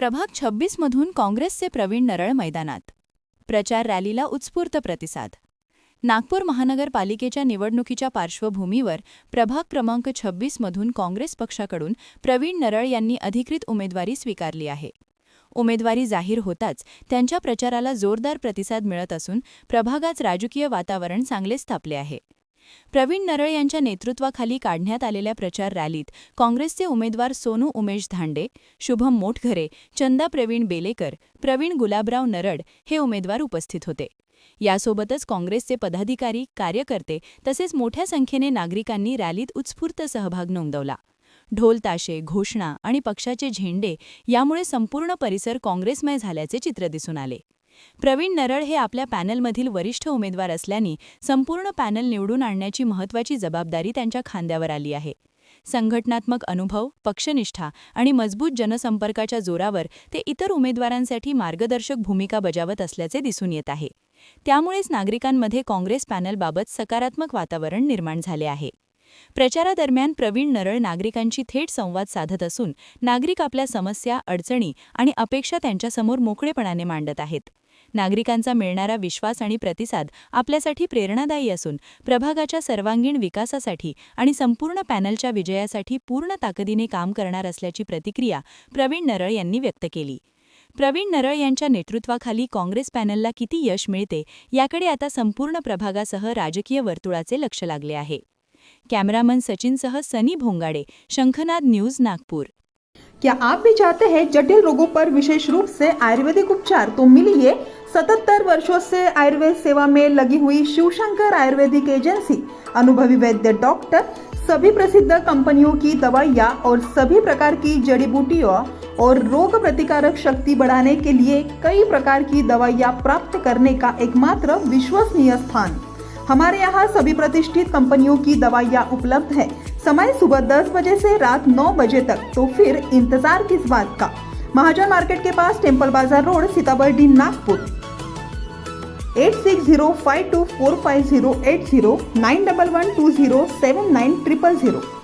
प्रभाग 26 मधून काँग्रेसचे प्रवीण नरळ मैदानात. प्रचार रॅलीला उत्स्फूर्त प्रतिसाद. नागपूर महानगरपालिकेच्या निवडणुकीच्या पार्श्वभूमीवर प्रभाग क्रमांक 26 मधून काँग्रेस पक्षाकडून प्रवीण नरळ यांनी अधिकृत उमेदवारी स्वीकारली आहे. उमेदवारी जाहीर होताच त्यांच्या प्रचाराला जोरदार प्रतिसाद मिळत असून प्रभागात राजकीय वातावरण चांगलेच तापले आहे. प्रवीण नरळ यांच्या नेतृत्वाखाली काढण्यात आलेल्या प्रचार रॅलीत काँग्रेसचे उमेदवार सोनू उमेश धांडे, शुभम मोटघरे, चंदा प्रवीण बेलेकर, प्रवीण गुलाबराव नरड हे उमेदवार उपस्थित होते. यासोबतच काँग्रेसचे पदाधिकारी, कार्यकर्ते तसेच मोठ्या संख्येने नागरिकांनी रॅलीत उत्स्फूर्त सहभाग नोंदवला. ढोल ताशे, घोषणा आणि पक्षाचे झेंडे यामुळे संपूर्ण परिसर काँग्रेसमय झाल्याचे चित्र दिसून आले. प्रवीण नरळ हे आपल्या पॅनलमधील वरिष्ठ उमेदवार असल्याने संपूर्ण पॅनल निवडून आणण्याची महत्त्वाची जबाबदारी त्यांच्या खांद्यावर आली आहे. संघटनात्मक अनुभव, पक्षनिष्ठा आणि मजबूत जनसंपर्काच्या जोरावर ते इतर उमेदवारांसाठी मार्गदर्शक भूमिका बजावत असल्याचे दिसून येत आहे. त्यामुळेच नागरिकांमध्ये काँग्रेस पॅनलबाबत सकारात्मक वातावरण निर्माण झाले आहे. प्रचारादरम्यान प्रवीण नरळ नागरिकांशी थेट संवाद साधत असून नागरिक आपल्या समस्या, अडचणी आणि अपेक्षा त्यांच्यासमोर मोकळेपणाने मांडत आहेत. नागरिकांचा मिळणारा विश्वास आणि प्रतिसाद आपल्यासाठी प्रेरणादायी असून प्रभागाच्या सर्वांगीण विकासासाठी आणि संपूर्ण पॅनलच्या विजयासाठी पूर्ण ताकदीने काम करणार असल्याची प्रतिक्रिया प्रवीण नरळ यांनी व्यक्त केली. प्रवीण नरळ यांच्या नेतृत्वाखाली काँग्रेस पॅनलला किती यश मिळते याकडे आता संपूर्ण प्रभागासह राजकीय वर्तुळाचे लक्ष लागले आहे. कैमरामैन सचिनसह सनी भोंगाड़े, शंखनाद न्यूज, नागपुर। क्या आप भी चाहते हैं जटिल रोगों पर विशेष रूप से आयुर्वेदिक उपचार? तो मिलिए 77 वर्षों से आयुर्वेद सेवा में लगी हुई शिवशंकर आयुर्वेदिक एजेंसी, अनुभवी वैद्य डॉक्टर, सभी प्रसिद्ध कंपनियों की दवाइयाँ और सभी प्रकार की जड़ी बूटियों और रोग प्रतिकारक शक्ति बढ़ाने के लिए कई प्रकार की दवाइयाँ प्राप्त करने का एकमात्र विश्वसनीय स्थान। हमारे यहाँ सभी प्रतिष्ठित कंपनियों की दवाइयाँ उपलब्ध है। समय सुबह 10 बजे से रात 9 बजे तक, तो फिर इंतजार किस बात का। महाजन मार्केट के पास, टेम्पल बाजार रोड, सीताबर्डी, नागपुर। 8605245080 9112079000।